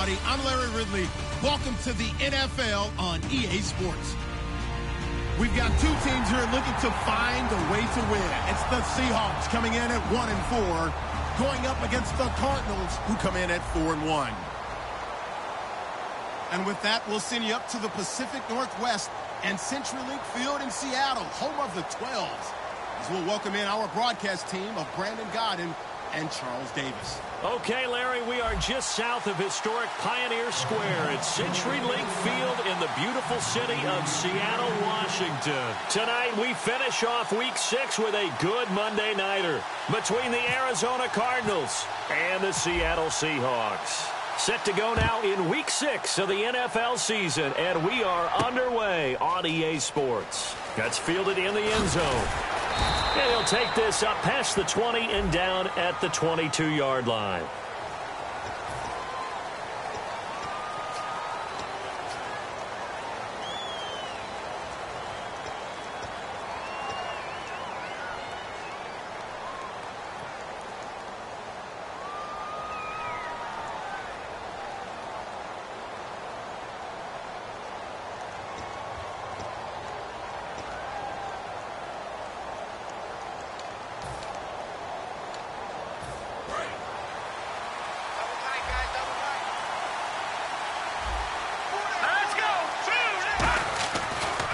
everybody. I'm Larry Ridley. Welcome to the NFL on EA Sports. We've got two teams here looking to find a way to win. It's the Seahawks coming in at 1-4, going up against the Cardinals, who come in at 4-1. And with that, we'll send you up to the Pacific Northwest and CenturyLink Field in Seattle, home of the 12s, as we'll welcome in our broadcast team of Brandon Godden and Charles Davis. Okay, Larry, we are just south of historic Pioneer Square at CenturyLink Field in the beautiful city of Seattle, Washington. Tonight, we finish off Week 6 with a good Monday nighter between the Arizona Cardinals and the Seattle Seahawks. Set to go now in Week 6 of the NFL season, and we are underway on EA Sports. That's fielded in the end zone. And he'll take this up past the 20 and down at the 22-yard line.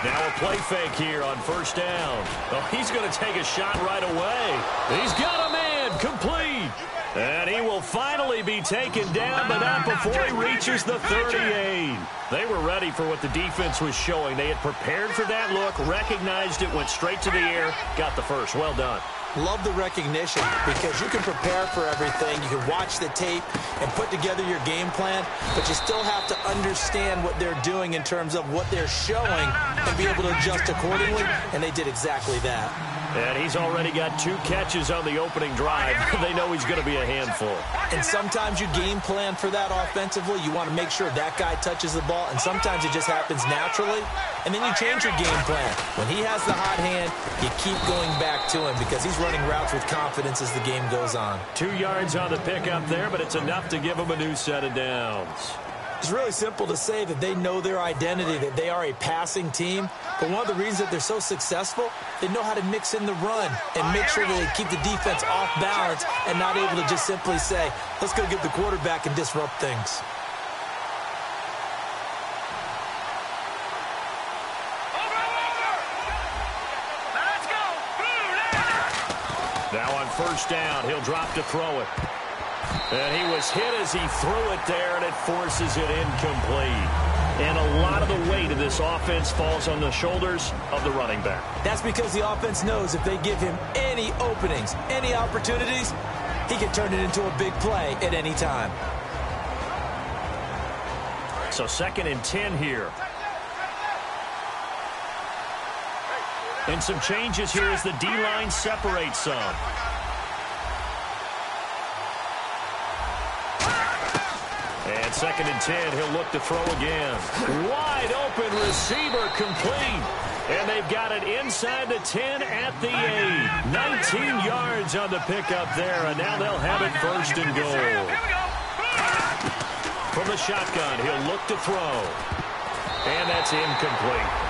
Now a play fake here on first down. Oh, he's going to take a shot right away. He's got a man complete. And he will finally be taken down, but not before he reaches the 38. They were ready for what the defense was showing. They had prepared for that look, recognized it, went straight to the air, got the first. Well done. Love the recognition because you can prepare for everything. You can watch the tape and put together your game plan, but you still have to understand what they're doing in terms of what they're showing and be able to adjust accordingly, and they did exactly that. And he's already got 2 catches on the opening drive. They know he's going to be a handful. And sometimes you game plan for that offensively. You want to make sure that guy touches the ball, and sometimes it just happens naturally. And then you change your game plan. When he has the hot hand, you keep going back to him because he's running routes with confidence as the game goes on. 2 yards on the pickup there, but it's enough to give him a new set of downs. It's really simple to say that they know their identity, that they are a passing team. But one of the reasons that they're so successful, they know how to mix in the run and make sure that they keep the defense off balance and not able to just simply say, let's go get the quarterback and disrupt things. Now on first down, he'll drop to throw it. And he was hit as he threw it there, and it forces it incomplete. And a lot of the weight of this offense falls on the shoulders of the running back. That's because the offense knows if they give him any openings, any opportunities, he can turn it into a big play at any time. So 2nd and 10 here. And some changes here as the D-line separates some. And 2nd and 10, he'll look to throw again. Wide open receiver complete. And they've got it inside the 10 at the 8. 19 yards on the pickup there, and now they'll have it 1st and goal. From the shotgun, he'll look to throw. And that's incomplete.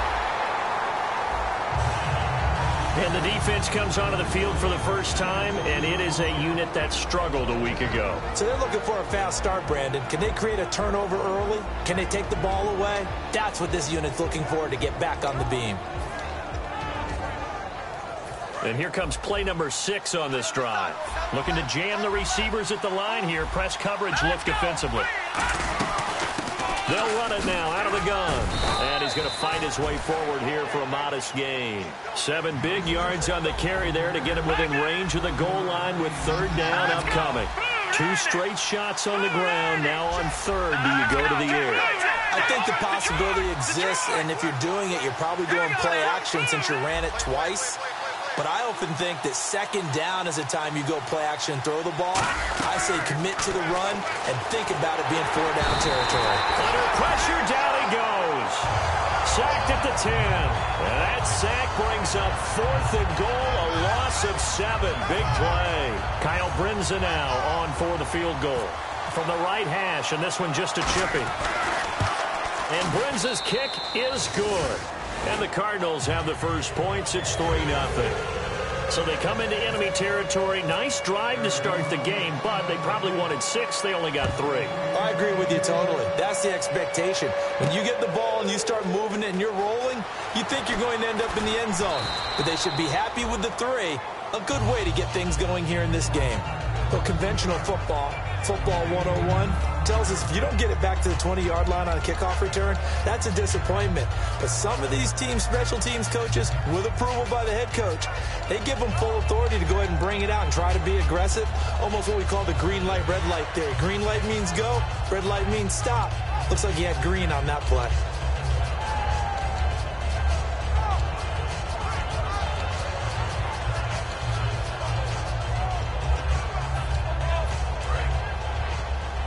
And the defense comes onto the field for the first time, and it is a unit that struggled a week ago. So they're looking for a fast start, Brandon. Can they create a turnover early? Can they take the ball away? That's what this unit's looking for to get back on the beam. And here comes play number 6 on this drive. Looking to jam the receivers at the line here. Press coverage look defensively. They'll run it now out of the gun. And he's going to find his way forward here for a modest gain. 7 big yards on the carry there to get him within range of the goal line with 3rd down upcoming. 2 straight shots on the ground. Now on 3rd, do you go to the air? I think the possibility exists, and if you're doing it, you're probably doing play action since you ran it twice. But I often think that 2nd down is a time you go play action and throw the ball. I say commit to the run and think about it being 4-down territory. Under pressure, down he goes. Sacked at the 10. And that sack brings up 4th and goal, a loss of 7. Big play. Kyle Brinza now on for the field goal. from the right hash, and this one just a chippy. And Brinz's kick is good. And the Cardinals have the first points. It's 3-0. So they come into enemy territory. Nice drive to start the game, but they probably wanted 6. They only got 3. I agree with you totally. That's the expectation. When you get the ball and you start moving it and you're rolling, you think you're going to end up in the end zone. But they should be happy with the 3. A good way to get things going here in this game. But conventional football 101, tells us if you don't get it back to the 20-yard line on a kickoff return, that's a disappointment. But some of these teams, special teams coaches, with approval by the head coach, they give them full authority to go ahead and bring it out and try to be aggressive. Almost what we call the green light, red light theory. Green light means go, red light means stop. Looks like he had green on that play.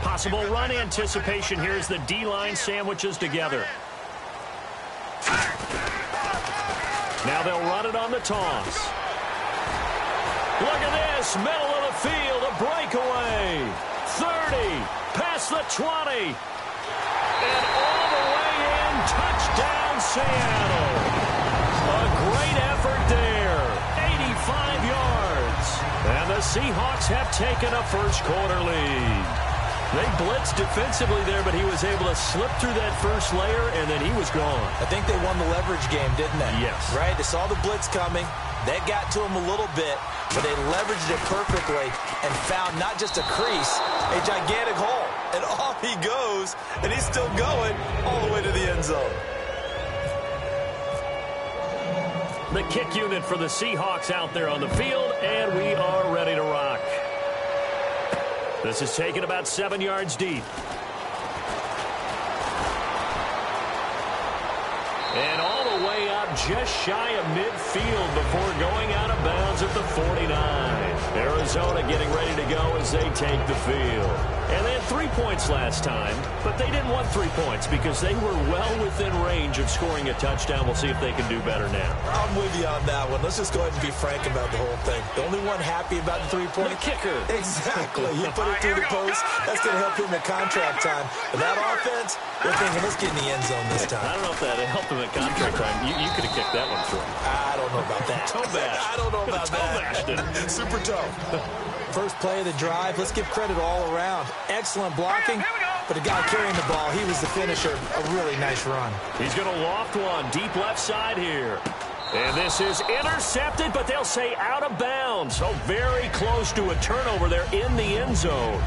Possible run anticipation. Here's the D-line sandwiches together. Now they'll run it on the toss. Look at this. Middle of the field. A breakaway. 30. Past the 20. And all the way in. Touchdown, Seattle. A great effort there. 85 yards. And the Seahawks have taken a first quarter lead. They blitzed defensively there, but he was able to slip through that first layer, and then he was gone. I think they won the leverage game, didn't they? Yes. Right? They saw the blitz coming. That got to him a little bit, but they leveraged it perfectly and found not just a crease, a gigantic hole. And off he goes, and he's still going all the way to the end zone. The kick unit for the Seahawks out there on the field, and we are ready to rock. This is taken about 7 yards deep. And all the way up just shy of midfield before going out of bounds at the 49. Arizona getting ready to go as they take the field. And they had 3 points last time, but they didn't want 3 points because they were well within range of scoring a touchdown. We'll see if they can do better now. I'm with you on that one. Let's just go ahead and be frank about the whole thing. The only one happy about the 3-point. The kicker. Exactly. You put it through the post. That's going to help him at contract time. But that offense, they're thinking, let's get in the end zone this time. I don't know if that helped him at contract time. You could have kicked that one through. I don't know about that. Toe bash. I don't know about that. Super toe. First play of the drive. Let's give credit all around. Excellent blocking. But the guy carrying the ball, he was the finisher. A really nice run. He's going to loft one deep left side here. And this is intercepted, but they'll say out of bounds. So very close to a turnover there in the end zone.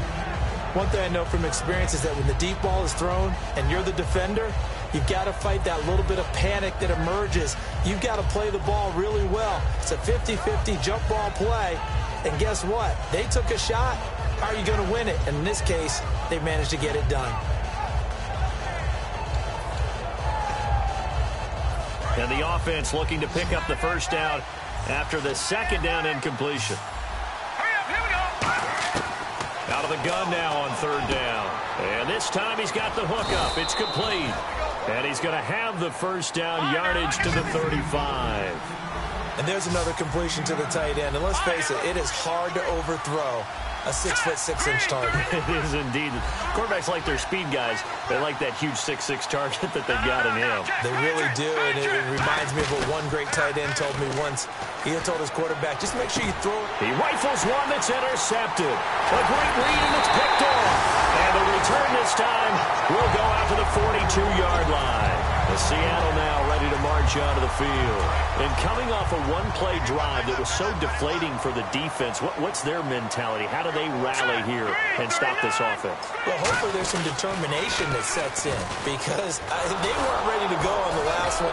One thing I know from experience is that when the deep ball is thrown and you're the defender, you've got to fight that little bit of panic that emerges. You've got to play the ball really well. It's a 50-50 jump ball play. And guess what? They took a shot. How are you going to win it? And in this case, they managed to get it done. And the offense looking to pick up the first down after the second down incompletion. Out of the gun now on third down. And this time he's got the hook up. It's complete. And he's going to have the first down yardage to the 35. And there's another completion to the tight end. And let's face it, it is hard to overthrow a 6'6" target. It is indeed. Quarterbacks like their speed guys. They like that huge 6'6" target that they've got in him. They really do, and it reminds me of what one great tight end told me once. He had told his quarterback, just make sure you throw it. He rifles one that's intercepted. A great read, and it's picked off. And the return this time will go out to the 42-yard line. The Seattle now ready to march out of the field. And coming off a one-play drive that was so deflating for the defense, what's their mentality? How do they rally here and stop this offense? Well, hopefully there's some determination that sets in because they weren't ready to go on the last one.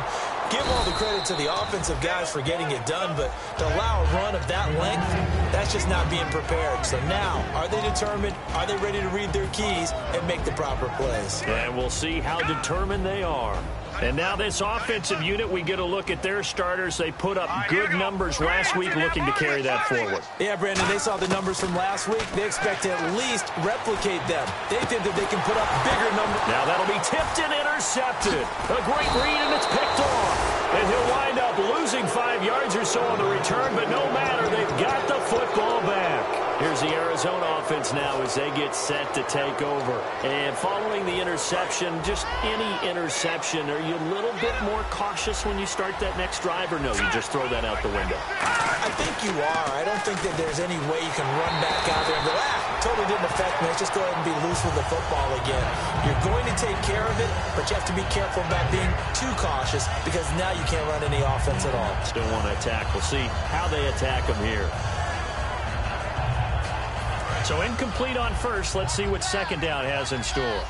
Give all the credit to the offensive guys for getting it done, but to allow a run of that length, that's just not being prepared. So now, are they determined? Are they ready to read their keys and make the proper plays? And we'll see how determined they are. And now this offensive unit, we get a look at their starters. They put up good numbers last week looking to carry that forward. Yeah, Brandon, they saw the numbers from last week. They expect to at least replicate them. They think that they can put up bigger numbers. Now that'll be tipped and intercepted. A great read, and it's picked off. And he'll wind up losing 5 yards or so on the return, but no matter, they've got the football back. Here's the the Arizona offense now as they get set to take over. And following the interception, just any interception, are you a little bit more cautious when you start that next drive, or no, you just throw that out the window? I think you are. I don't think that there's any way you can run back out there and go, totally didn't affect me. Let's just go ahead and be loose with the football again. You're going to take care of it, but you have to be careful about being too cautious because now you can't run any offense at all. Still want to attack. We'll see how they attack them here. So incomplete on first. Let's see what second down has in store.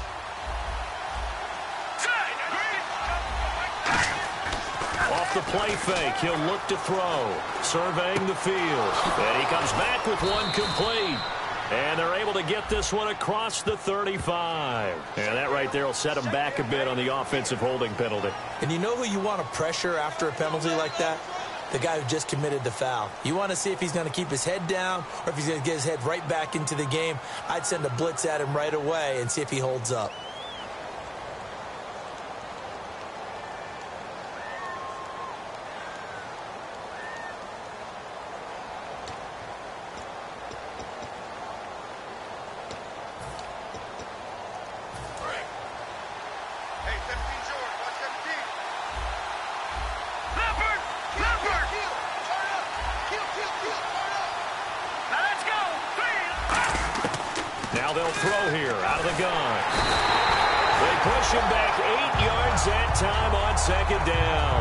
Off the play fake, he'll look to throw. Surveying the field. And he comes back with one complete. And they're able to get this one across the 35. And that right there will set them back a bit on the offensive holding penalty. And you know who you want to pressure after a penalty like that? The guy who just committed the foul. You want to see if he's going to keep his head down or if he's going to get his head right back into the game. I'd send a blitz at him right away and see if he holds up. Now they'll throw here out of the gun. They push him back 8 yards that time on second down.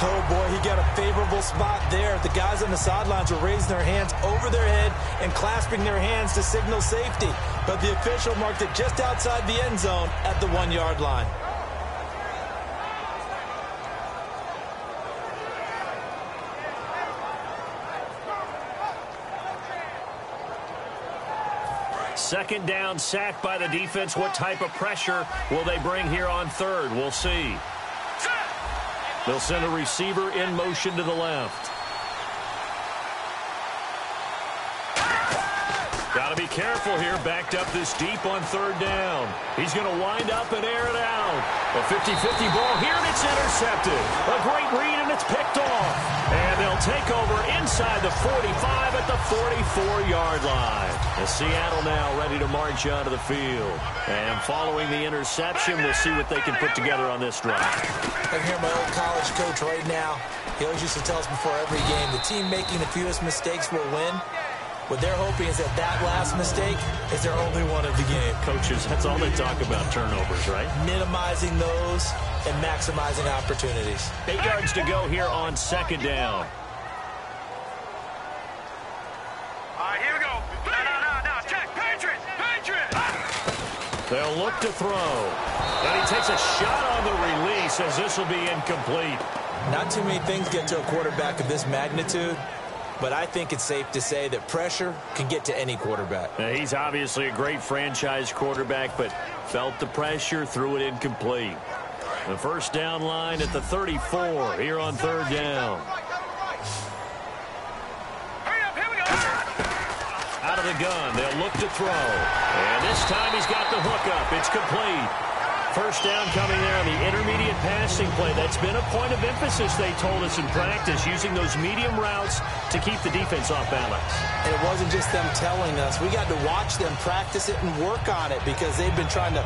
Oh, boy, he got a favorable spot there. The guys on the sidelines were raising their hands over their head and clasping their hands to signal safety. But the official marked it just outside the end zone at the 1-yard line. Second down, sacked by the defense. What type of pressure will they bring here on third? We'll see. They'll send a receiver in motion to the left. Got to be careful here. Backed up this deep on third down. He's going to wind up and air it out. A 50-50 ball here, and it's intercepted. A great read, and it's picked off. And they'll take over inside the 45 at the 44-yard line. And Seattle now ready to march onto the field. And following the interception, we'll see what they can put together on this drive. I can hear my old college coach right now. He always used to tell us before every game, the team making the fewest mistakes will win. What they're hoping is that last mistake is their only one of the game. Coaches, that's all they talk about, turnovers, right? Minimizing those and maximizing opportunities. 8 yards to go here on second down. All right, here we go. No. Check. Patriots. They'll look to throw. And he takes a shot on the release as this will be incomplete. Not too many things get to a quarterback of this magnitude. But I think it's safe to say that pressure can get to any quarterback. Now, he's obviously a great franchise quarterback, but felt the pressure, threw it incomplete. The first down line at the 34 here on third down. Out of the gun, they'll look to throw. And this time he's got the hook up. It's complete. First down coming there on the intermediate passing play. That's been a point of emphasis, they told us in practice, using those medium routes to keep the defense off balance. And it wasn't just them telling us. We got to watch them practice it and work on it because they've been trying to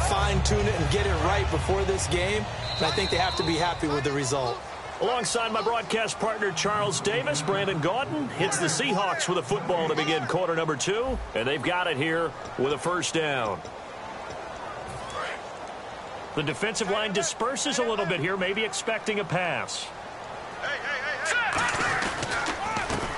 fine-tune it and get it right before this game. And I think they have to be happy with the result. Alongside my broadcast partner, Charles Davis, Brandon Gaudin hits the Seahawks with a football to begin quarter number 2. And they've got it here with a first down. The defensive line disperses a little bit here, maybe expecting a pass.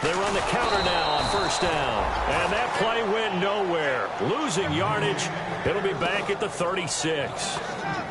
They run the counter now on first down. And that play went nowhere. Losing yardage. It'll be back at the 36.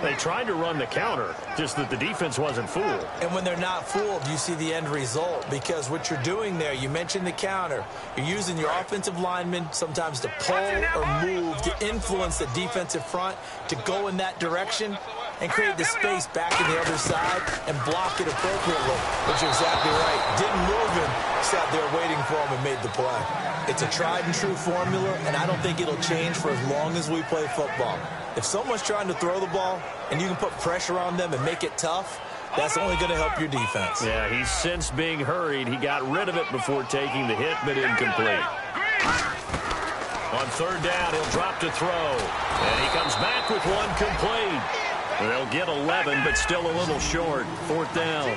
They tried to run the counter, just that the defense wasn't fooled. And when they're not fooled, you see the end result. Because what you're doing there, you mentioned the counter. You're using your offensive linemen sometimes to pull or move to influence the defensive front to go in that direction and create the space back in the other side and block it appropriately. But you're exactly right. Didn't move him, sat there waiting for him and made the play. It's a tried and true formula, and I don't think it'll change for as long as we play football. If someone's trying to throw the ball and you can put pressure on them and make it tough, that's only going to help your defense. Yeah, he's since being hurried. He got rid of it before taking the hit, but incomplete. On third down, he'll drop to throw. And he comes back with one complete. They'll get 11, but still a little short. Fourth down.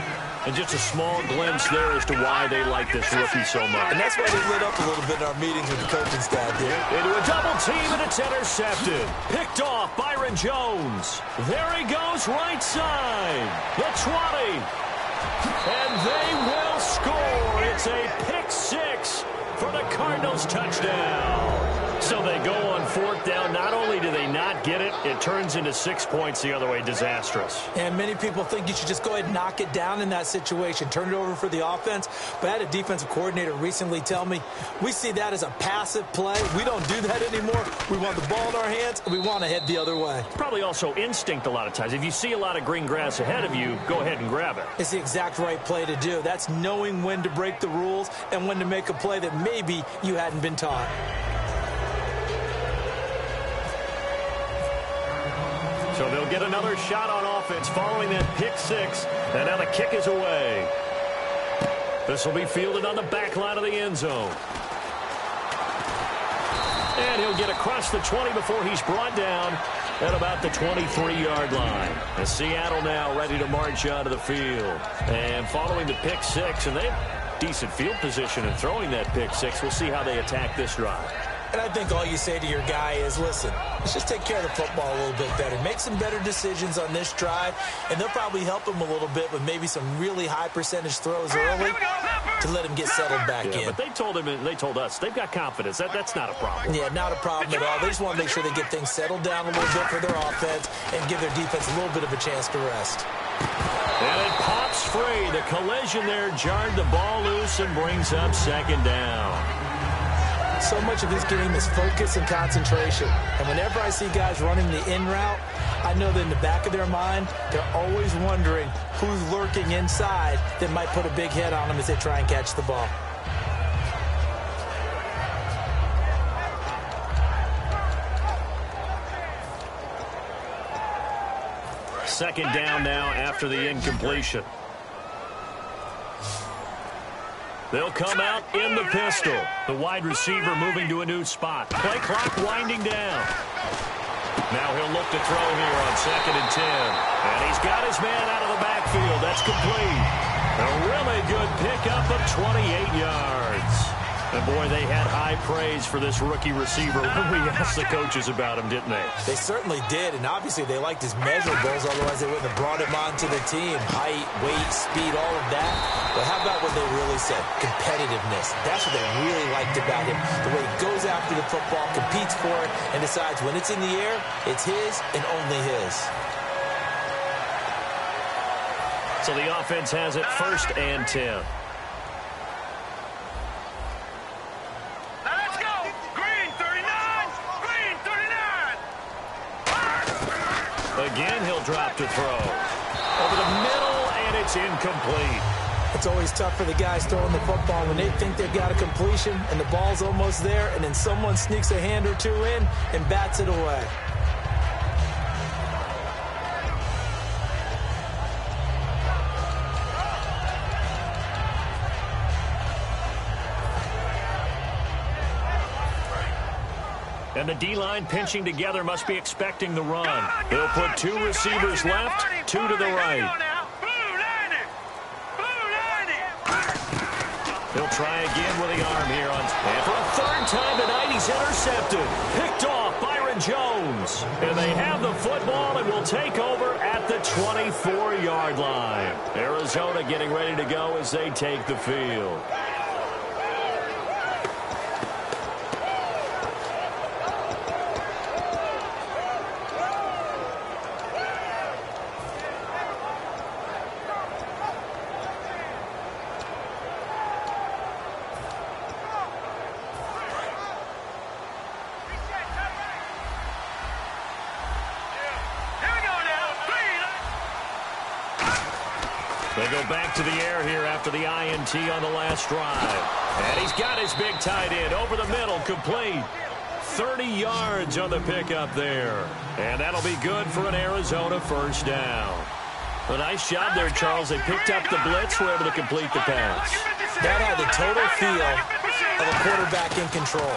And just a small glimpse there as to why they like this rookie so much. And that's why they lit up a little bit in our meetings with the coaching staff there. Into a double team, and it's intercepted. Picked off Byron Jones. There he goes, right side. The 20. And they will score. It's a pick six for the Cardinals touchdown. So they go on fourth down. Not only do they not get it, it turns into 6 points the other way. Disastrous. And many people think you should just go ahead and knock it down in that situation. Turn it over for the offense. But I had a defensive coordinator recently tell me, we see that as a passive play. We don't do that anymore. We want the ball in our hands, and we want to head the other way. Probably also instinct a lot of times. If you see a lot of green grass ahead of you, go ahead and grab it. It's the exact right play to do. That's knowing when to break the rules and when to make a play that maybe you hadn't been taught. So they'll get another shot on offense following that pick six. And now the kick is away. This will be fielded on the back line of the end zone. And he'll get across the 20 before he's brought down at about the 23-yard line. And Seattle now ready to march onto the field. And following the pick six, and they have decent field position in throwing that pick six. We'll see how they attack this drive. And I think all you say to your guy is, listen, let's just take care of the football a little bit better. Make some better decisions on this drive, and they'll probably help him a little bit with maybe some really high percentage throws early to let him get settled back in. But they told him, and they told us, they've got confidence. That's not a problem. Yeah, not a problem at all. They just want to make sure they get things settled down a little bit for their offense and give their defense a little bit of a chance to rest. And it pops free. The collision there jarred the ball loose and brings up second down. So much of this game is focus and concentration. And whenever I see guys running the in route, I know that in the back of their mind, they're always wondering who's lurking inside that might put a big hit on them as they try and catch the ball. Second down now after the incompletion. They'll come out in the pistol. The wide receiver moving to a new spot. Play clock winding down. Now he'll look to throw here on 2nd and 10. And he's got his man out of the backfield. That's complete. A really good pickup of 28 yards. And, boy, they had high praise for this rookie receiver when we asked the coaches about him, didn't they? They certainly did, and obviously they liked his measurables, otherwise they wouldn't have brought him onto the team. Height, weight, speed, all of that. But how about what they really said? Competitiveness. That's what they really liked about him. The way he goes after the football, competes for it, and decides when it's in the air, it's his and only his. So the offense has it 1st and 10. Again, he'll drop to throw. Over the middle, and it's incomplete. It's always tough for the guys throwing the football when they think they've got a completion and the ball's almost there, and then someone sneaks a hand or two in and bats it away. And the D-line pinching together must be expecting the run. They'll put 2 receivers left, 2 to the right. He'll try again with the arm here. And for a 3rd time tonight, he's intercepted. Picked off Byron Jones. And they have the football and will take over at the 24-yard line. Arizona getting ready to go as they take the field. They go back to the air here after the INT on the last drive. And he's got his big tight end over the middle, complete. 30 yards on the pickup there. And that'll be good for an Arizona 1st down. A nice job there, Charles. They picked up the blitz, were able to complete the pass. That had the total feel of a quarterback in control.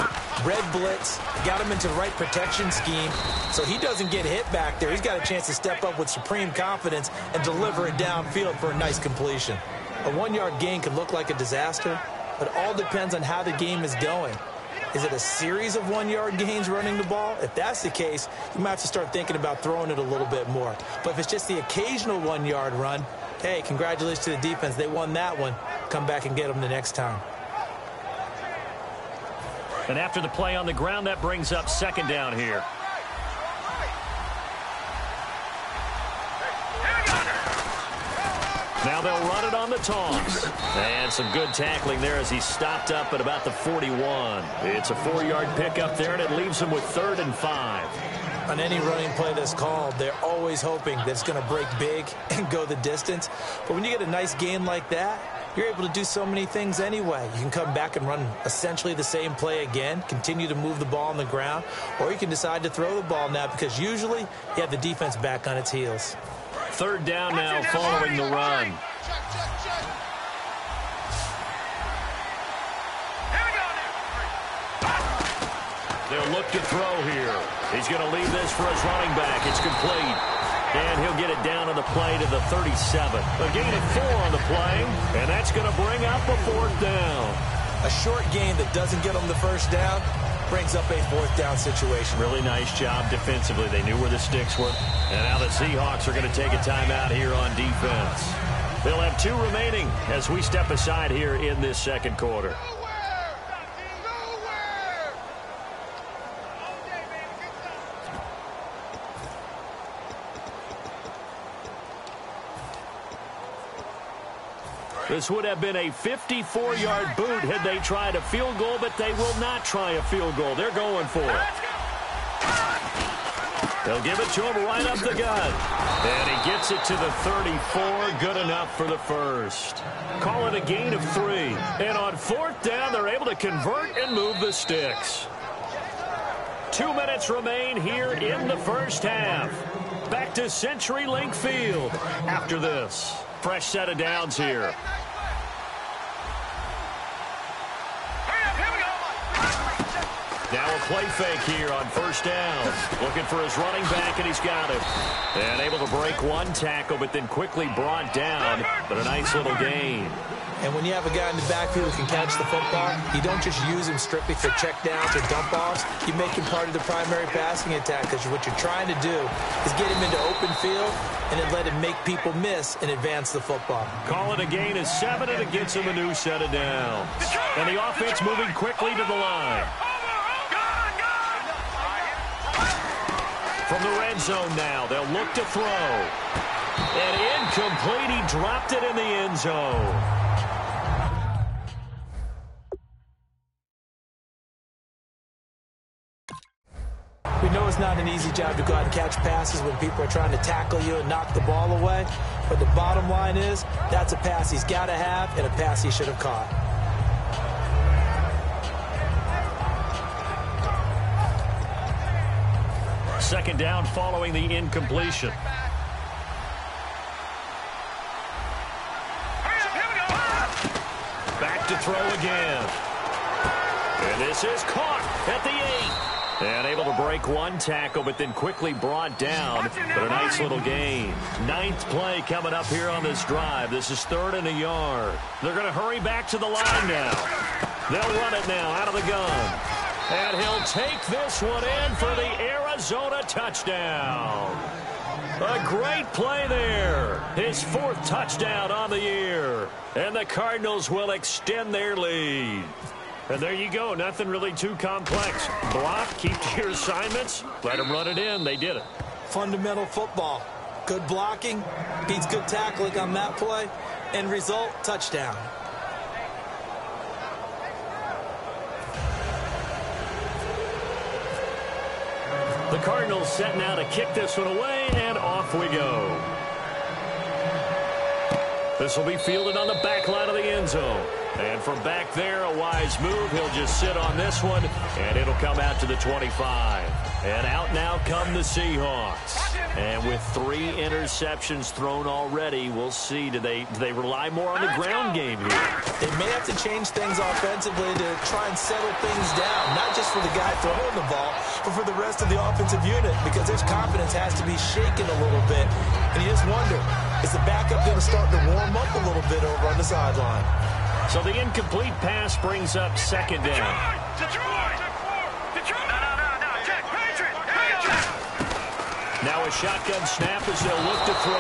Red blitz, got him into the right protection scheme, so he doesn't get hit back there. He's got a chance to step up with supreme confidence and deliver it downfield for a nice completion. A 1-yard gain could look like a disaster, but it all depends on how the game is going. Is it a series of 1-yard gains running the ball? If that's the case, you might have to start thinking about throwing it a little bit more. But if it's just the occasional 1-yard run, hey, congratulations to the defense. They won that one. Come back and get them the next time. And after the play on the ground, that brings up second down here. Now they'll run it on the toss. And some good tackling there as he stopped up at about the 41. It's a 4-yard pickup there, and it leaves him with 3rd and 5. On any running play that's called, they're always hoping that it's going to break big and go the distance. But when you get a nice gain like that, you're able to do so many things anyway. You can come back and run essentially the same play again, continue to move the ball on the ground, or you can decide to throw the ball now because usually you have the defense back on its heels. 3rd down now following the run. They'll look to throw here. He's going to leave this for his running back. It's complete. And he'll get it down on the play to the 37. A gain of 4 on the play, and that's going to bring up a 4th down. A short gain that doesn't get them the 1st down brings up a 4th down situation. Really nice job defensively. They knew where the sticks were. And now the Seahawks are going to take a timeout here on defense. They'll have 2 remaining as we step aside here in this second quarter. This would have been a 54-yard boot had they tried a field goal, but they will not try a field goal. They're going for it. They'll give it to him right up the gut. And he gets it to the 34. Good enough for the 1st. Call it a gain of 3. And on 4th down, they're able to convert and move the sticks. 2 minutes remain here in the 1st half. Back to CenturyLink Field after this. Fresh set of downs here. Now a play fake here on 1st down. Looking for his running back, and he's got it. And able to break 1 tackle, but then quickly brought down. But a nice little gain. And when you have a guy in the backfield who can catch the football, you don't just use him strictly for checkdowns or dump-offs. You make him part of the primary passing attack because what you're trying to do is get him into open field and then let him make people miss and advance the football. Call it a gain of 7, and it gets him a new set of downs. And the offense moving quickly to the line. From the red zone now, they'll look to throw. And incomplete, he dropped it in the end zone. We know it's not an easy job to go out and catch passes when people are trying to tackle you and knock the ball away. But the bottom line is, that's a pass he's got to have and a pass he should have caught. Second down following the incompletion. Back to throw again. And this is caught at the 8. And able to break 1 tackle, but then quickly brought down. But a nice little gain. 9th play coming up here on this drive. This is 3rd and a yard. They're going to hurry back to the line now. They'll run it now out of the gun. And he'll take this one in for the Arizona touchdown. A great play there. His 4th touchdown on the year. And the Cardinals will extend their lead. And there you go. Nothing really too complex. Block, keep to your assignments, let them run it in. They did it. Fundamental football. Good blocking beats good tackling on that play. End result, touchdown. The Cardinals set now to kick this one away, and off we go. This will be fielded on the back line of the end zone. And from back there, a wise move. He'll just sit on this one, and it'll come out to the 25. And out now come the Seahawks. And with 3 interceptions thrown already, we'll see. Do they rely more on the ground game here? They may have to change things offensively to try and settle things down, not just for the guy throwing the ball, but for the rest of the offensive unit, because their confidence has to be shaken a little bit. And you just wonder, is the backup going to start to warm up a little bit over on the sideline? So the incomplete pass brings up second down. Now a shotgun snap as they'll look to throw.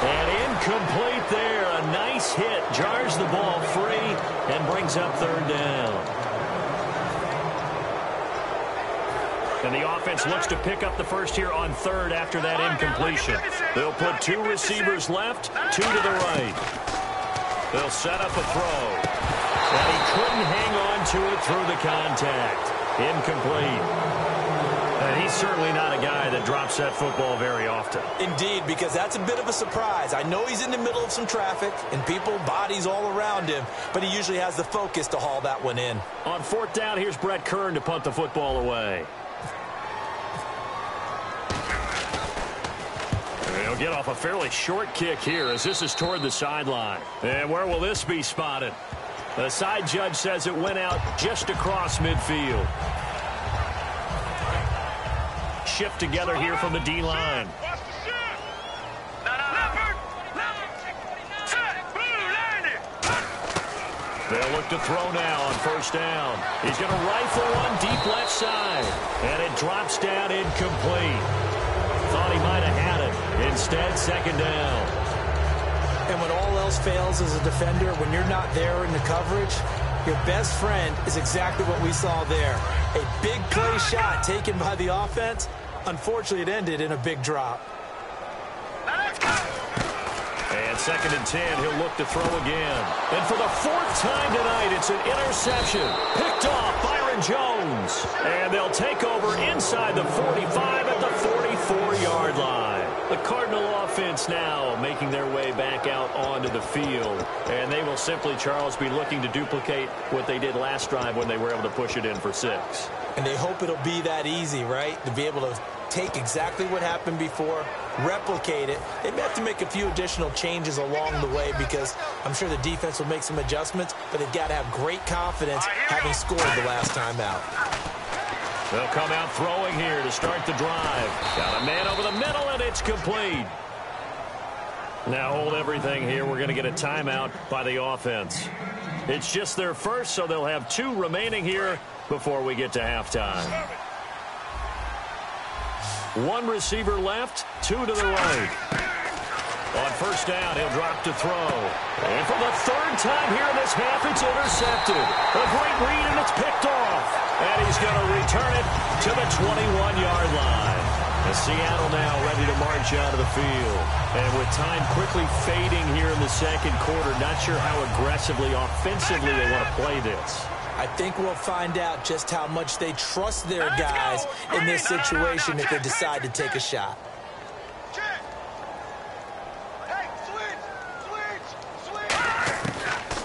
And incomplete there. A nice hit. Jars the ball free and brings up third down. And the offense looks to pick up the first here on third after that incompletion. They'll put 2 receivers left, 2 to the right. They'll set up a throw. And he couldn't hang on to it through the contact. Incomplete. And he's certainly not a guy that drops that football very often. Indeed, because that's a bit of a surprise. I know he's in the middle of some traffic and people, bodies all around him, but he usually has the focus to haul that one in. On fourth down, here's Brett Kern to punt the football away. He'll get off a fairly short kick here as this is toward the sideline. And where will this be spotted? The side judge says it went out just across midfield. Shift together here from the D-line. They'll look to throw now on first down. He's going to rifle one deep left side. And it drops down incomplete. Thought he might have had it. Instead, second down. And when all else fails as a defender, when you're not there in the coverage, your best friend is exactly what we saw there. A big play shot taken by the offense. Unfortunately, it ended in a big drop. And second and 10, he'll look to throw again. And for the 4th time tonight, it's an interception. Picked off Byron Jones. And they'll take over inside the 45 at the 44-yard line. The Cardinal offense now making their way back out onto the field. And they will simply, Charles, be looking to duplicate what they did last drive when they were able to push it in for 6. And they hope it'll be that easy, right? To be able to take exactly what happened before, replicate it. They may have to make a few additional changes along the way because I'm sure the defense will make some adjustments, but they've got to have great confidence having scored the last time out. They'll come out throwing here to start the drive. Got a man over the middle, and it's complete. Now hold everything here. We're going to get a timeout by the offense. It's just their first, so they'll have 2 remaining here before we get to halftime. 1 receiver left, 2 to the right. On first down, he'll drop to throw. And for the 3rd time here in this half, it's intercepted. A great read, and it's picked off. And he's going to return it to the 21-yard line. And Seattle now ready to march out of the field. And with time quickly fading here in the second quarter, not sure how aggressively, offensively they want to play this. I think we'll find out just how much they trust their guys in this situation if they decide to take a shot.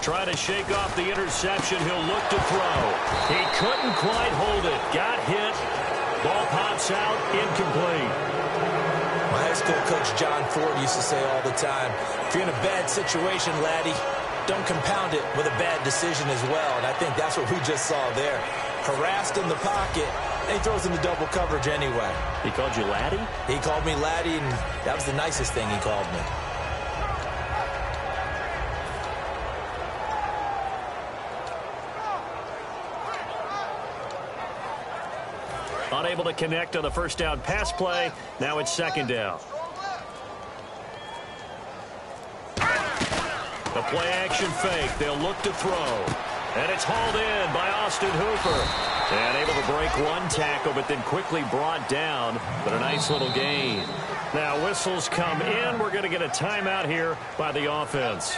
Trying to shake off the interception. He'll look to throw. He couldn't quite hold it. Got hit. Ball pops out. Incomplete. My high school coach, John Ford, used to say all the time, if you're in a bad situation, laddie, don't compound it with a bad decision as well. And I think that's what we just saw there. Harassed in the pocket, and he throws into double coverage anyway. He called you laddie? He called me laddie, and that was the nicest thing he called me. Unable to connect on the first down pass play. Now it's second down. The play action fake. They'll look to throw. And it's hauled in by Austin Hooper. And able to break one tackle, but then quickly brought down. But a nice little gain. Now whistles come in. We're going to get a timeout here by the offense.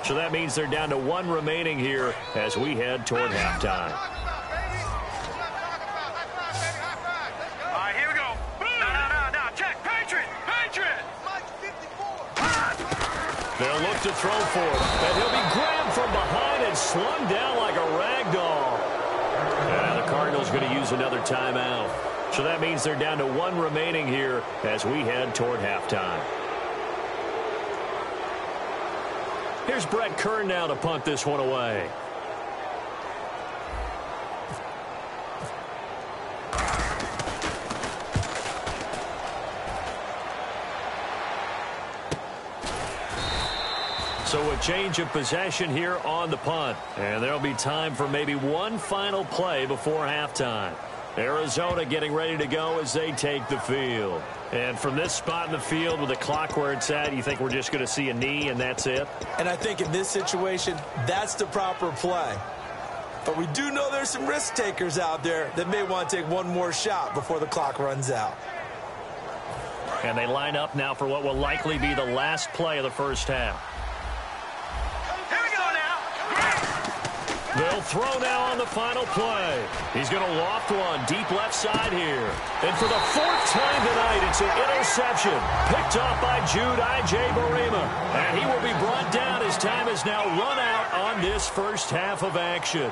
So that means they're down to 1 remaining here as we head toward halftime. They'll look to throw for it, and he'll be grabbed from behind and slung down like a rag doll. And the Cardinals going to use another timeout. So that means they're down to 1 remaining here as we head toward halftime. Here's Brett Kern now to punt this one away. So a change of possession here on the punt. And there'll be time for maybe one final play before halftime. Arizona getting ready to go as they take the field. And from this spot in the field with the clock where it's at, you think we're just going to see a knee and that's it? And I think in this situation, that's the proper play. But we do know there's some risk takers out there that may want to take one more shot before the clock runs out. And they line up now for what will likely be the last play of the first half. They'll throw now on the final play. He's going to loft one deep left side here. And for the 4th time tonight, it's an interception. Picked off by Jude I.J. Barima. And he will be brought down as time is now run out on this first half of action.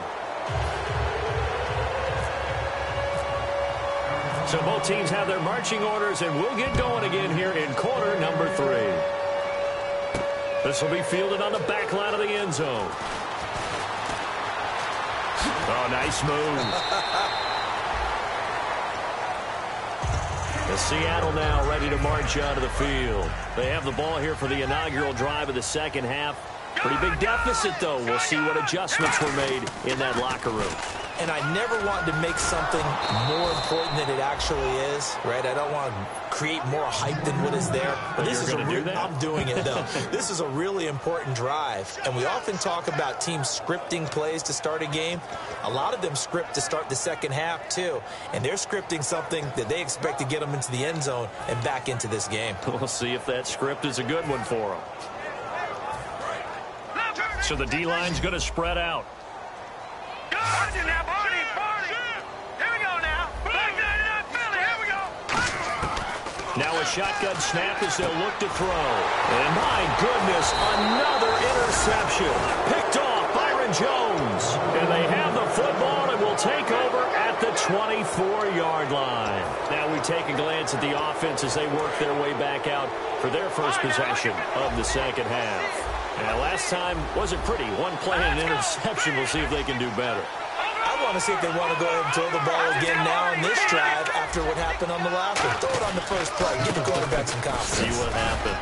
So both teams have their marching orders, and we'll get going again here in quarter number 3. This will be fielded on the back line of the end zone. Oh, nice move. The Seattle now ready to march onto the field. They have the ball here for the inaugural drive of the second half. Pretty big deficit, though. We'll see what adjustments were made in that locker room. And I never want to make something more important than it actually is, right? I don't want to create more hype than what is there. But this is I'm doing it, though. This is a really important drive. And we often talk about teams scripting plays to start a game. A lot of them script to start the second half, too. And they're scripting something that they expect to get them into the end zone and back into this game. We'll see if that script is a good one for them. So the D-line's going to spread out. Now a shotgun snap as they'll look to throw. And my goodness, another interception. Picked off Byron Jones. And they have the football and will take over at the 24-yard line. Now we take a glance at the offense as they work their way back out for their first possession of the second half. And last time wasn't pretty. One play and an interception. We'll see if they can do better. I want to see if they want to go ahead and throw the ball again now on this drive after what happened on the last one. Throw it on the first play. Give the quarterback some confidence. See what happens.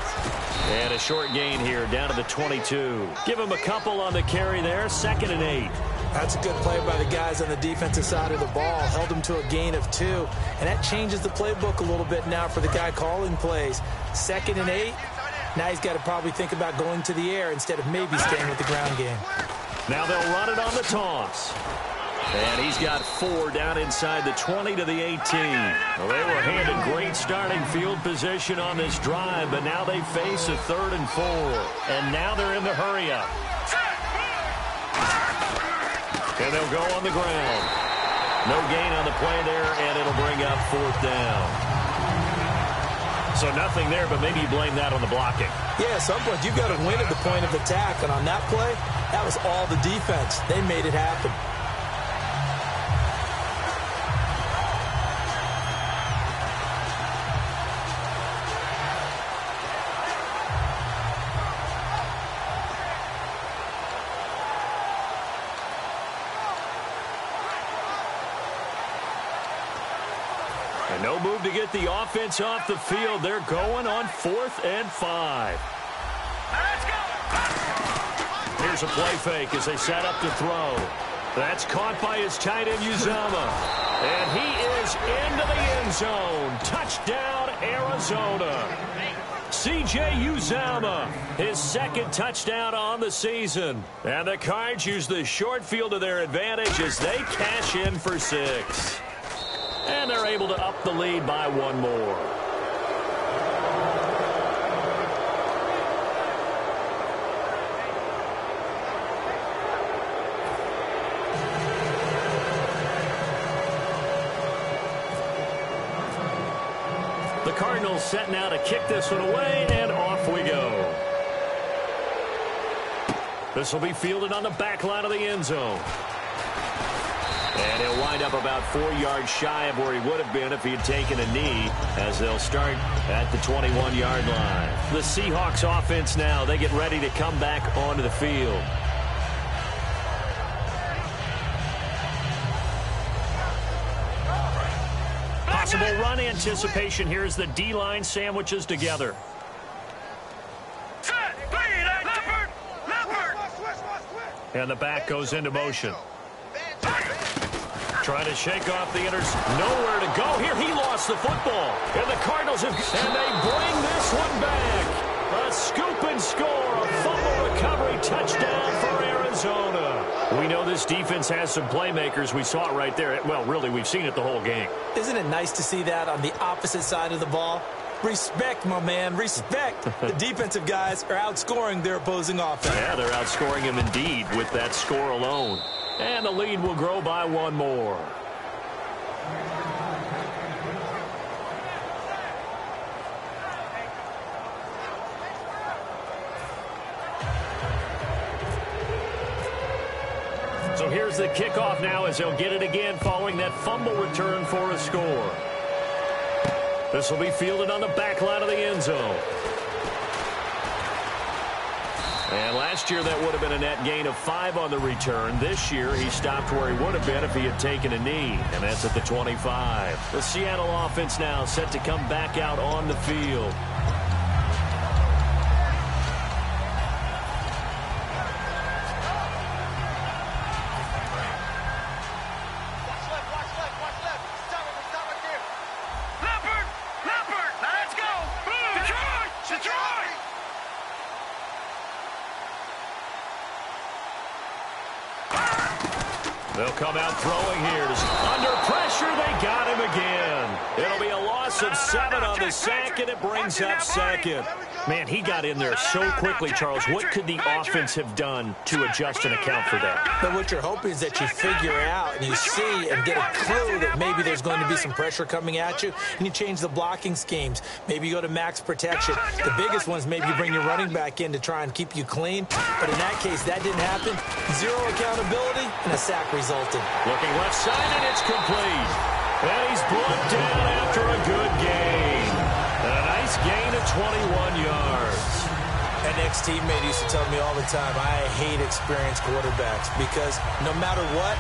And a short gain here down to the 22. Give him a couple on the carry there. 2nd and 8. That's a good play by the guys on the defensive side of the ball. Held them to a gain of 2. And that changes the playbook a little bit now for the guy calling plays. 2nd and 8. Now he's got to probably think about going to the air instead of maybe staying with the ground game. Now they'll run it on the toss. And he's got 4 down inside the 20 to the 18. Well, they were handed great starting field position on this drive, but now they face a 3rd and 4. And now they're in the hurry-up. And they'll go on the ground. No gain on the play there, and it'll bring up 4th down. So nothing there, but maybe you blame that on the blocking. Yeah, at some point you've got to win at the point of attack, and on that play, that was all the defense. They made it happen. And no move to get the offense off the field. They're going on 4th and 5. Here's a play fake as they set up to throw. That's caught by his tight end, Uzomah. And he is into the end zone. Touchdown, Arizona. C.J. Uzomah, his 2nd touchdown on the season. And the Cards use the short field to their advantage as they cash in for 6. And they're able to up the lead by 1 more. The Cardinals set now to kick this one away, and off we go. This will be fielded on the back line of the end zone. And he'll wind up about 4 yards shy of where he would have been if he had taken a knee, as they'll start at the 21-yard line. The Seahawks offense now, they get ready to come back onto the field. Possible run anticipation here as the D-line sandwiches together. And the back goes into motion. Trying to shake off the nowhere to go here. He lost the football. And the Cardinals and they bring this one back. A scoop and score. A fumble recovery touchdown for Arizona. We know this defense has some playmakers. We saw it right there. Well, really, we've seen it the whole game. Isn't it nice to see that on the opposite side of the ball? Respect, my man, respect. The defensive guys are outscoring their opposing offense. Yeah, they're outscoring him indeed with that score alone. And the lead will grow by one more. So here's the kickoff now as they'll get it again following that fumble return for a score. This will be fielded on the back line of the end zone. And last year that would have been a net gain of 5 on the return. This year he stopped where he would have been if he had taken a knee. And that's at the 25. The Seattle offense now set to come back out on the field. They'll come out throwing here. Under pressure, they got him again. It'll be a loss of 7 on the sack, and it brings up second. Man, he got in there so quickly, Charles. What could the offense have done to adjust and account for that? But what you're hoping is that you figure out and you see and get a clue that maybe there's going to be some pressure coming at you, and you change the blocking schemes. Maybe you go to max protection. The biggest one's maybe you bring your running back in to try and keep you clean. But in that case, that didn't happen. 0 accountability, and a sack resulted. Looking left side, and it's complete. And he's brought down after a good gain. And a nice gain of 21 yards. An ex-teammate used to tell me all the time, I hate experienced quarterbacks because no matter what,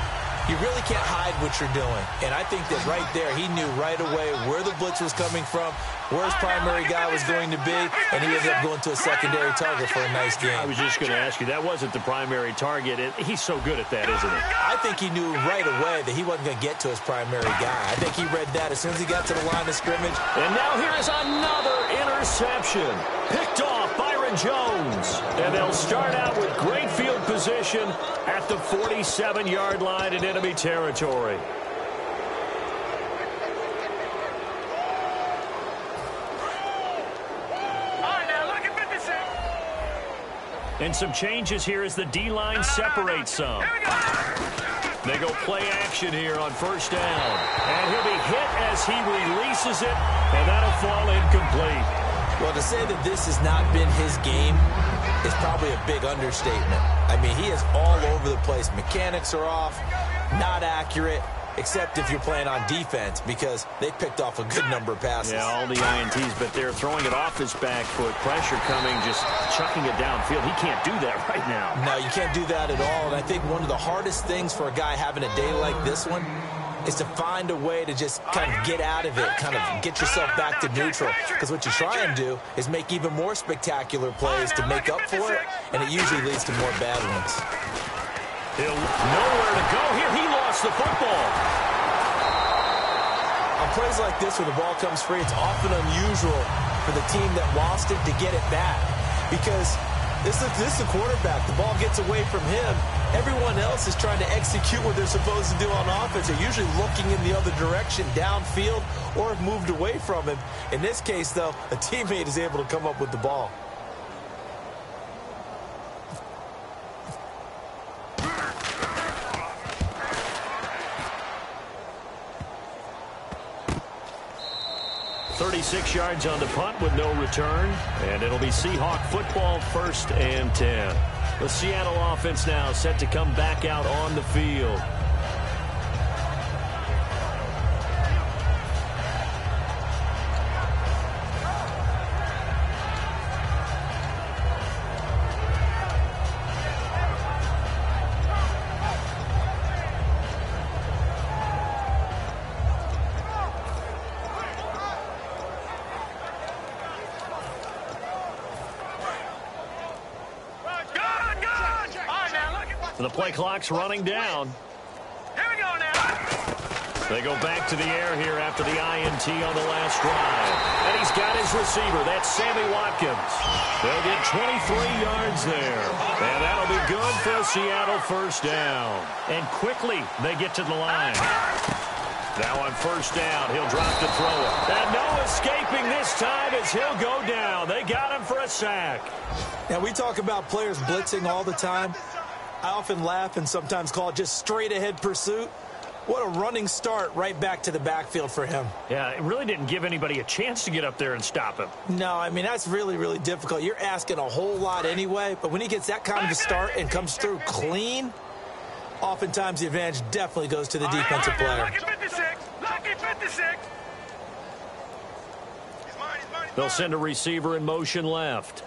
you really can't hide what you're doing. And I think that right there, he knew right away where the blitz was coming from, where his primary guy was going to be, and he ended up going to a secondary target for a nice game. I was just going to ask you, that wasn't the primary target. He's so good at that, isn't he? I think he knew right away that he wasn't going to get to his primary guy. I think he read that as soon as he got to the line of scrimmage. And now here is another interception. Picked off Byron Jones. And they'll start out with great field position at the 47-yard line in enemy territory. And some changes here as the D-line separates some. They go play action here on first down. And he'll be hit as he releases it, and that'll fall incomplete. Well, to say that this has not been his game is probably a big understatement. I mean, he is all over the place. Mechanics are off, not accurate, except if you're playing on defense, because they picked off a good number of passes. Yeah, all the INTs, but they're throwing it off his back foot. Pressure coming, just chucking it downfield. He can't do that right now. No, you can't do that at all. And I think one of the hardest things for a guy having a day like this one is to find a way to just kind of get out of it, kind of get yourself back to neutral. Because what you try and do is make even more spectacular plays to make up for it, and it usually leads to more bad ones. He'll nowhere to go here. He lost the football. On plays like this where the ball comes free, it's often unusual for the team that lost it to get it back. Because this is the quarterback. The ball gets away from him. Everyone else is trying to execute what they're supposed to do on offense. They're usually looking in the other direction, downfield, or have moved away from him. In this case, though, a teammate is able to come up with the ball. .36 yards on the punt with no return, and it'll be Seahawk football, 1st and 10. The Seattle offense now set to come back out on the field. The play clock's running down. Here we go now. They go back to the air here after the INT on the last drive. And he's got his receiver. That's Sammy Watkins. They'll get 23 yards there. And that'll be good for a Seattle first down. And quickly they get to the line. Now on first down, he'll drop to throw it. And no escaping this time as he'll go down. They got him for a sack. Now, we talk about players blitzing all the time. I often laugh and sometimes call it just straight-ahead pursuit. What a running start right back to the backfield for him. Yeah, it really didn't give anybody a chance to get up there and stop him. No, I mean, that's really, really difficult. You're asking a whole lot anyway, but when he gets that kind of a start and comes through clean, oftentimes the advantage definitely goes to the defensive player. Lucky 56. Lucky 56. They'll send a receiver in motion left.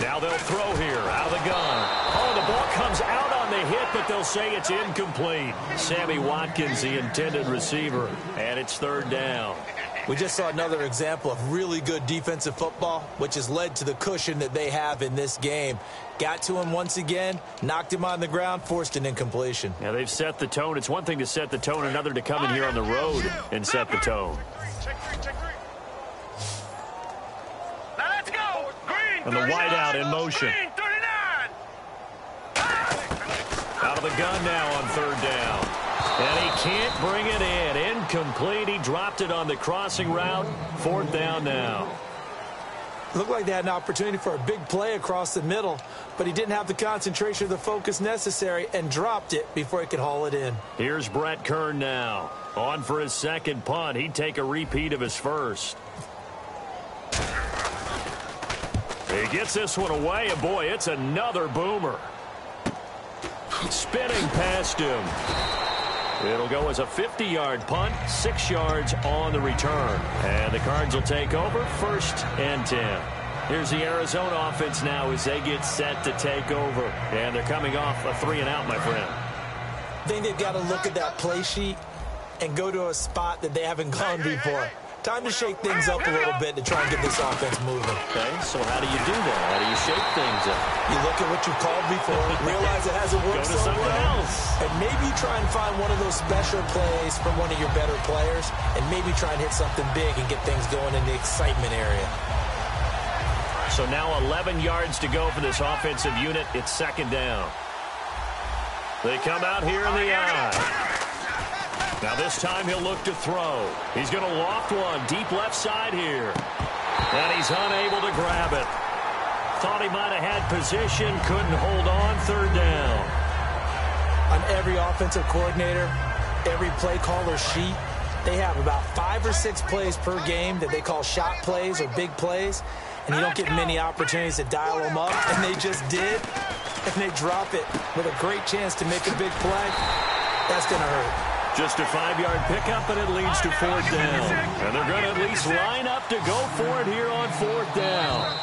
Now they'll throw here out of the gun. Oh, the ball comes out on the hit, but they'll say it's incomplete. Sammy Watkins, the intended receiver, and it's third down. We just saw another example of really good defensive football, which has led to the cushion that they have in this game. Got to him once again, knocked him on the ground, forced an incompletion. Yeah, they've set the tone. It's one thing to set the tone, another to come in here on the road and set the tone. Check three. Now let's go. Green, And the wideout in motion. Green, 39. Out of the gun now on third down. And he can't bring it in. Incomplete. He dropped it on the crossing route. Fourth down now. Looked like they had an opportunity for a big play across the middle, but he didn't have the concentration or the focus necessary and dropped it before he could haul it in. Here's Brett Kern now. On for his second punt. He'd take a repeat of his first. He gets this one away, and boy, it's another boomer. Spinning past him. It'll go as a 50-yard punt, 6 yards on the return. And the Cards will take over, 1st and 10. Here's the Arizona offense now as they get set to take over. And they're coming off a 3-and-out, my friend. I think they've got to look at that play sheet and go to a spot that they haven't gone before. Time to shake things up a little bit to try and get this offense moving. Okay, so how do you do that? How do you shake things up? You look at what you called before, realize it hasn't worked so well, and maybe try and find one of those special plays from one of your better players, and maybe try and hit something big and get things going in the excitement area. So now 11 yards to go for this offensive unit. It's second down. They come out here in the eye. Now this time he'll look to throw. He's going to loft one deep left side here. And he's unable to grab it. Thought he might have had position, couldn't hold on, third down. On every offensive coordinator, every play caller sheet, they have about 5 or 6 plays per game that they call shot plays or big plays. And you don't get many opportunities to dial them up. And they just did. And they drop it with a great chance to make a big play. That's going to hurt. Just a 5-yard pickup, and it leads to fourth down. And they're going to at least line up to go for it here on fourth down.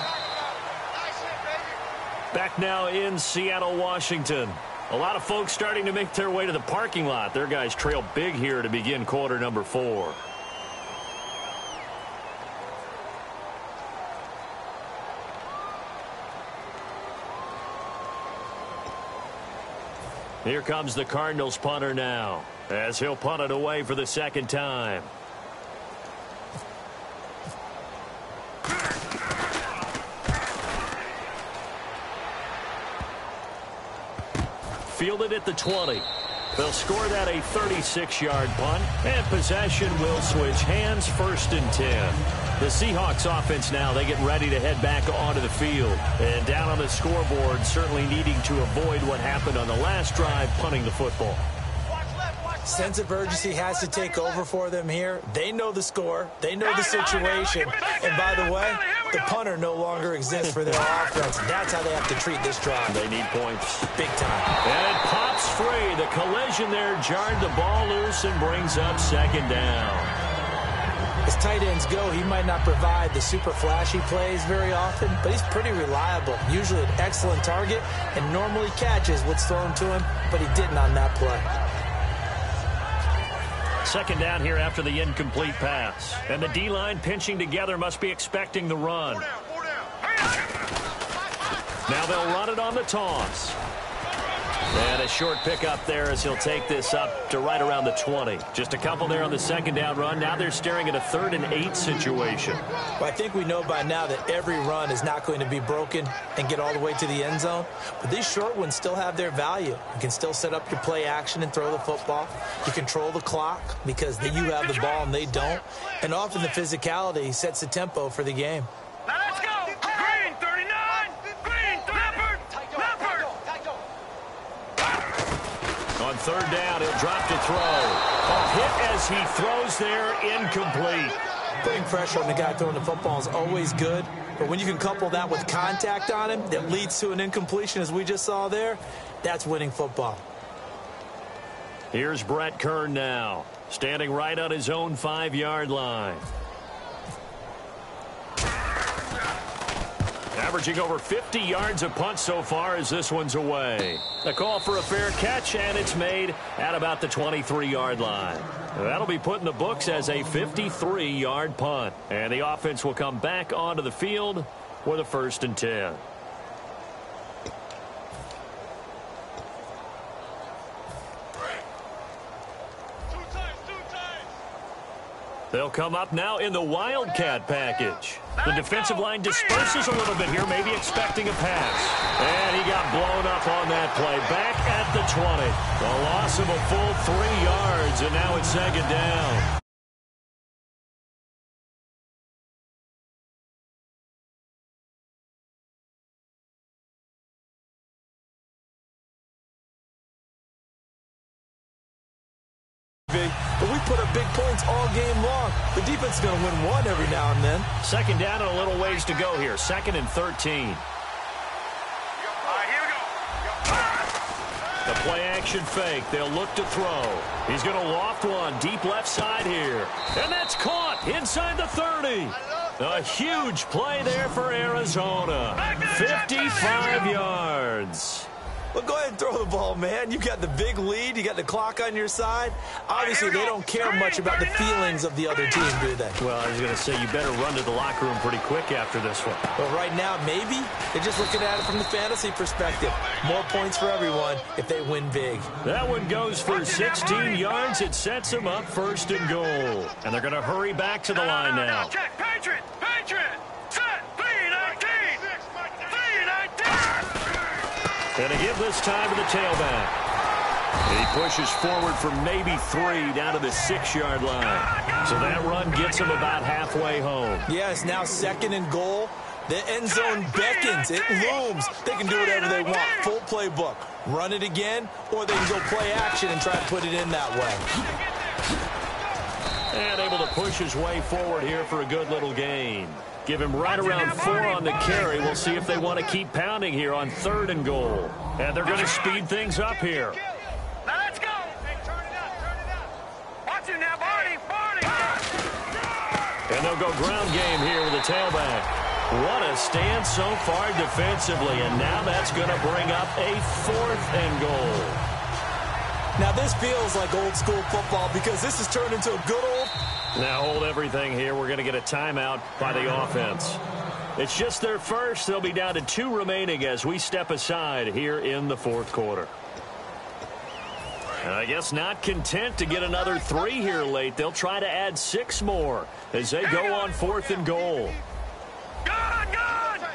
Back now in Seattle, Washington. A lot of folks starting to make their way to the parking lot. Their guys trail big here to begin quarter number 4. Here comes the Cardinals punter now, as he'll punt it away for the second time. Fielded at the 20. They'll score that a 36-yard punt, and possession will switch hands, 1st and 10. The Seahawks offense now, they get ready to head back onto the field. And down on the scoreboard, certainly needing to avoid what happened on the last drive, punting the football. Sense of urgency has to take over for them here. They know the score. They know the situation. And by the way, The punter no longer exists for their offense. That's how they have to treat this drive. They need points. Big time. And it pops free. The collision there jarred the ball loose and brings up second down. As tight ends go, he might not provide the super flashy plays very often, but he's pretty reliable. Usually an excellent target and normally catches what's thrown to him, but he didn't on that play. Second down here after the incomplete pass. And the D-line pinching together must be expecting the run. Now they'll run it on the toss. And a short pickup there as he'll take this up to right around the 20. Just a couple there on the second down run. Now they're staring at a 3rd and 8 situation. Well, I think we know by now that every run is not going to be broken and get all the way to the end zone. But these short ones still have their value. You can still set up your play action and throw the football. You control the clock because you have the ball and they don't. And often the physicality sets the tempo for the game. Now let's go. Green, 39. Green, Leopard. Leopard. On third down, he'll drop to throw. A hit as he throws there, incomplete. Putting pressure on the guy throwing the football is always good, but when you can couple that with contact on him that leads to an incompletion, as we just saw there, that's winning football. Here's Brett Kern now, standing right on his own 5-yard line. Averaging over 50 yards a punt so far as this one's away. A call for a fair catch, and it's made at about the 23-yard line. That'll be put in the books as a 53-yard punt. And the offense will come back onto the field with a 1st and 10. They'll come up now in the Wildcat package. The defensive line disperses a little bit here, maybe expecting a pass. And he got blown up on that play. Back at the 20. A loss of a full 3 yards, and now it's second down. But we put up big points all game long. The defense is going to win one every now and then. Second down and a little ways to go here. 2nd and 13. All right, here we go. The play action fake. They'll look to throw. He's going to loft one deep left side here. And that's caught inside the 30. A huge play there for Arizona. 55 yards. Well, go ahead and throw the ball, man. You got the big lead. You got the clock on your side. Obviously, they don't care much about the feelings of the other team, do they? Well, I was going to say, you better run to the locker room pretty quick after this one. But right now, maybe they're just looking at it from the fantasy perspective. More points for everyone if they win big. That one goes for 16 yards. It sets them up 1st and goal. And they're going to hurry back to the line now. Check, Patriot, Patriot. Set, 3-19. 3-19. And to give this time to the tailback. He pushes forward for maybe 3 down to the 6-yard line. So that run gets him about halfway home. Yes, now 2nd and goal. The end zone beckons. It looms. They can do whatever they want. Full playbook. Run it again, or they can go play action and try to put it in that way. And able to push his way forward here for a good little gain. Give him right around 4 on the carry. We'll see if they want to keep pounding here on 3rd and goal. And they're going to speed things up here. Now let's go. Hey, turn it up, turn it up. Watch it now, Barney, Barney. And they'll go ground game here with the tailback. What a stand so far defensively. And now that's going to bring up a 4th and goal. Now this feels like old school football because this has turned into a good old... Now hold everything here. We're going to get a timeout by the offense. It's just their first. They'll be down to 2 remaining as we step aside here in the 4th quarter. And I guess not content to get another 3 here late. They'll try to add 6 more as they go on 4th and goal. Good, good.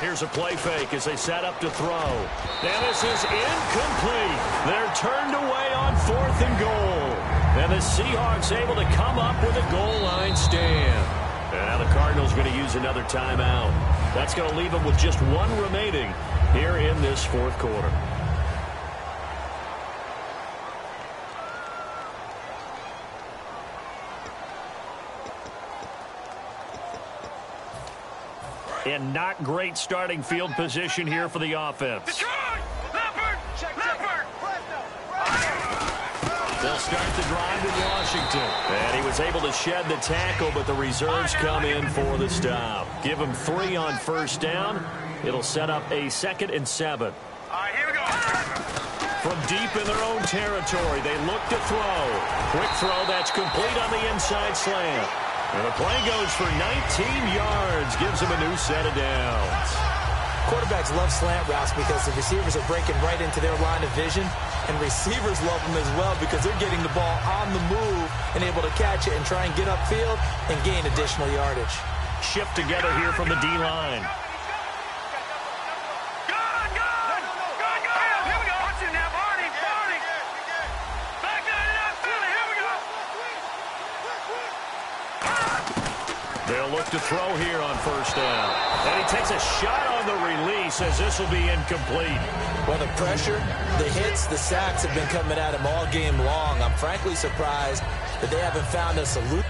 Here's a play fake as they set up to throw. And this is incomplete. They're turned away on 4th and goal. And the Seahawks able to come up with a goal line stand. And now the Cardinals going to use another timeout. That's going to leave them with just 1 remaining here in this 4th quarter. And not great starting field position here for the offense. Detroit! Leopard! Leopard! They'll start the drive in Washington. And he was able to shed the tackle, but the reserves come in for the stop. Give him 3 on first down. It'll set up a 2nd and 7. All right, here we go. From deep in their own territory, they look to throw. Quick throw, that's complete on the inside slant. And the play goes for 19 yards, gives him a new set of downs. Quarterbacks love slant routes because the receivers are breaking right into their line of vision, and receivers love them as well because they're getting the ball on the move and able to catch it and try and get upfield and gain additional yardage. Shift together here from the D-line. They'll look to throw here on first down. And he takes a shot on the release as this will be incomplete. Well, the pressure, the hits, the sacks have been coming at him all game long. I'm frankly surprised that they haven't found a solution.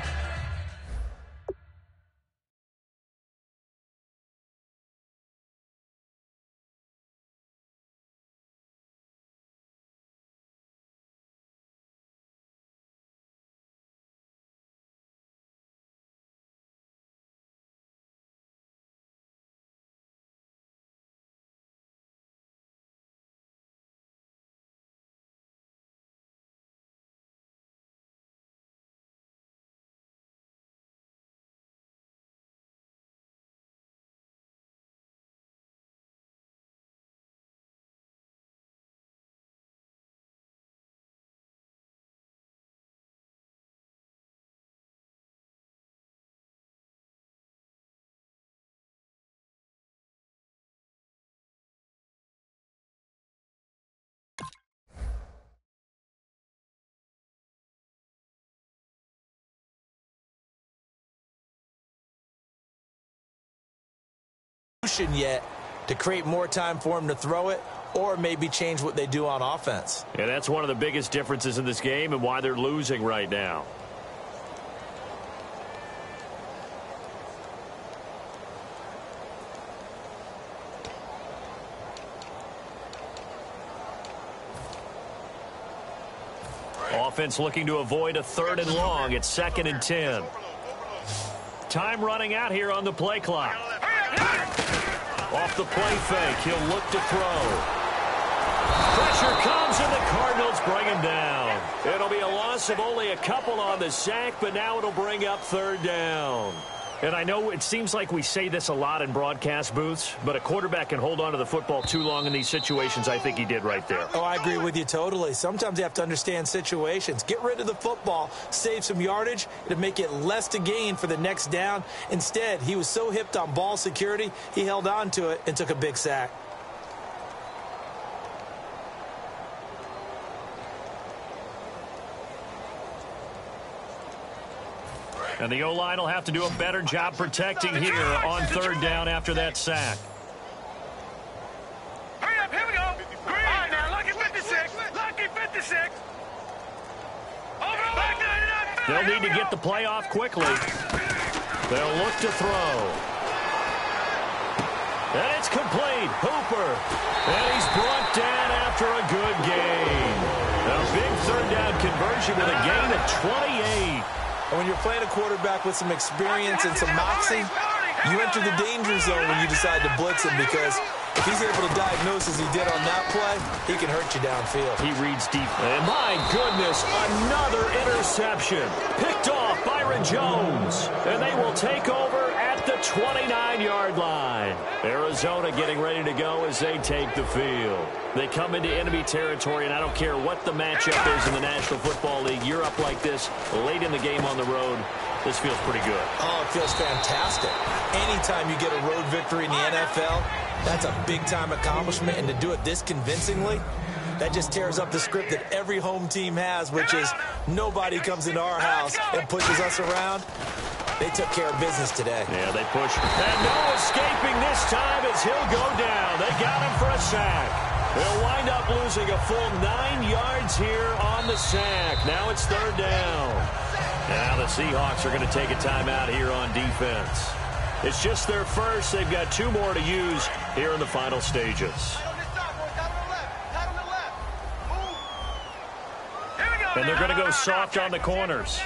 Yet to create more time for him to throw it or maybe change what they do on offense. And that's one of the biggest differences in this game and why they're losing right now. Offense looking to avoid a 3rd and long. It's 2nd and 10. Time running out here on the play clock. Off the play fake, he'll look to throw. Pressure comes, and the Cardinals bring him down. It'll be a loss of only a couple on the sack, but now it'll bring up 3rd down. And I know it seems like we say this a lot in broadcast booths, but a quarterback can hold on to the football too long in these situations. I think he did right there. Oh, I agree with you totally. Sometimes you have to understand situations. Get rid of the football, save some yardage, to make it less to gain for the next down. Instead, he was so hipped on ball security, he held on to it and took a big sack. And the O-line will have to do a better job protecting here on 3rd down after that sack. Hurry up, here we go. All right, now, lucky 56. Lucky 56. Over, back 99. They'll need to get the play off quickly. They'll look to throw. And it's complete. Hooper. And he's brought down after a good gain. A big 3rd down conversion with a gain of 28. And when you're playing a quarterback with some experience and some moxie, you enter the danger zone when you decide to blitz him, because if he's able to diagnose as he did on that play, he can hurt you downfield. He reads deep. And my goodness, another interception. Picked off Byron Jones. And they will take over at the 29-yard line. Arizona getting ready to go as they take the field. They come into enemy territory, and I don't care what the matchup is in the National Football League. You're up like this late in the game on the road. This feels pretty good. Oh, it feels fantastic. Anytime you get a road victory in the NFL, that's a big-time accomplishment, and to do it this convincingly, that just tears up the script that every home team has, which is nobody comes into our house and pushes us around. They took care of business today. Yeah, they push. And no escaping this time as he'll go down. They got him for a sack. They'll wind up losing a full 9 yards here on the sack. Now it's 3rd down. Now the Seahawks are going to take a timeout here on defense. It's just their first. They've got 2 more to use here in the final stages. And they're going to go soft on the corners.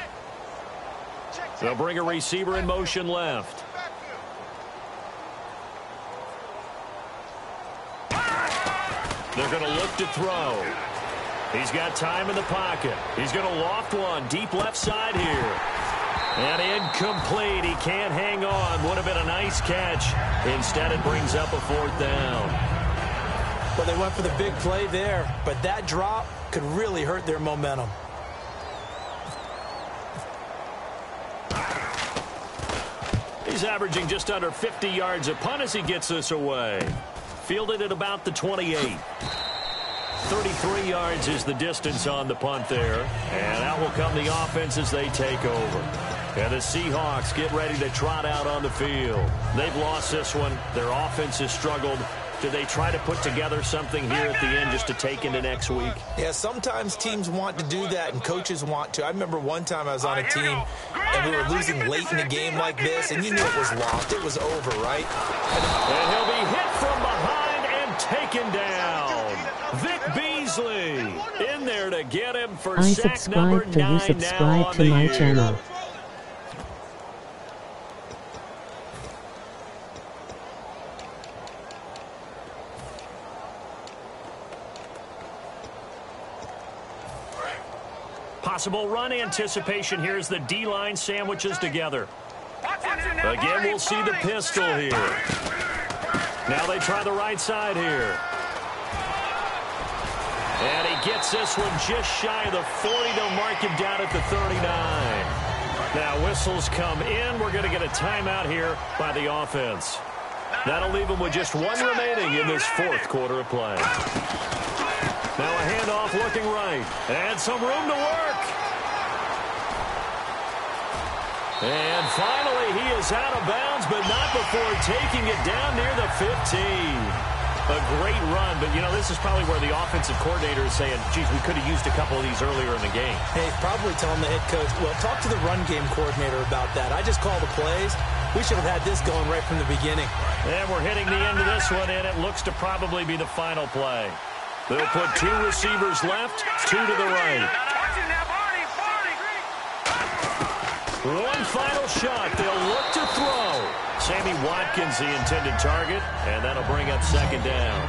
They'll bring a receiver in motion left. They're going to look to throw. He's got time in the pocket. He's going to loft one deep left side here. And incomplete. He can't hang on. Would have been a nice catch. Instead, it brings up a 4th down. Well, they went for the big play there, but that drop could really hurt their momentum. He's averaging just under 50 yards a punt as he gets this away. Fielded at about the 28. 33 yards is the distance on the punt there. And out will come the offense as they take over. And the Seahawks get ready to trot out on the field. They've lost this one. Their offense has struggled. Do they try to put together something here at the end just to take into next week? Yeah, sometimes teams want to do that and coaches want to. I remember one time I was on a team and we were losing late in a game like this, and you knew it was lost. It was over, right? And he'll be hit from behind and taken down. Vic Beasley in there to get him for sack number 9 now on the year. Subscribe to my channel. Possible run anticipation here as the D-line sandwiches together. Again, we'll see the pistol here. Now they try the right side here. And he gets this one just shy of the 40. They'll mark him down at the 39. Now whistles come in. We're going to get a timeout here by the offense. That'll leave him with just 1 remaining in this 4th quarter of play. Now a handoff looking right. And some room to work. And finally, he is out of bounds, but not before taking it down near the 15. A great run, but, you know, this is probably where the offensive coordinator is saying, geez, we could have used a couple of these earlier in the game. Hey, probably telling the head coach, well, talk to the run game coordinator about that. I just call the plays. We should have had this going right from the beginning. And we're hitting the end of this one, and it looks to probably be the final play. They'll put 2 receivers left, 2 to the right. One final shot. They'll look to throw. Sammy Watkins, the intended target, and that'll bring up 2nd down.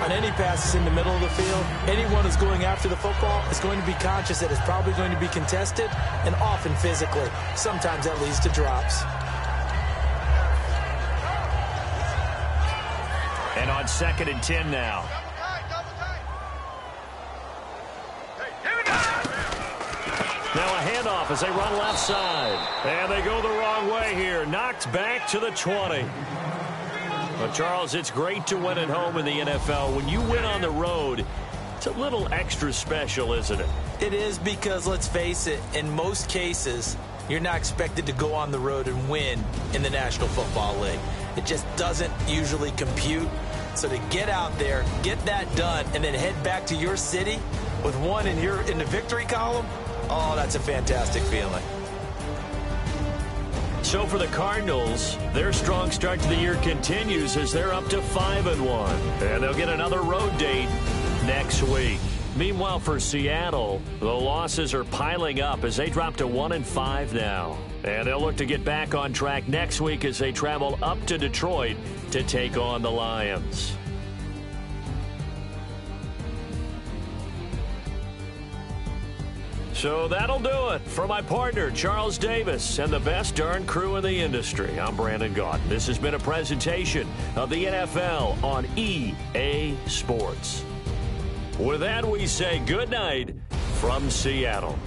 On any passes in the middle of the field, anyone who's going after the football is going to be conscious that it's probably going to be contested, and often physically. Sometimes that leads to drops. And on 2nd and 10 now. Now a handoff as they run left side. And they go the wrong way here. Knocked back to the 20. But, Charles, it's great to win at home in the NFL. When you win on the road, it's a little extra special, isn't it? It is, because, let's face it, in most cases, you're not expected to go on the road and win in the National Football League. It just doesn't usually compute. So to get out there, get that done, and then head back to your city with 1 in the victory column, oh, that's a fantastic feeling. So for the Cardinals, their strong start to the year continues as they're up to 5-1. And they'll get another road date next week. Meanwhile, for Seattle, the losses are piling up as they drop to 1-5 now. And they'll look to get back on track next week as they travel up to Detroit to take on the Lions. So that'll do it. For my partner, Charles Davis, and the best darn crew in the industry, I'm Brandon Gaudin. This has been a presentation of the NFL on EA Sports. With that, we say good night from Seattle.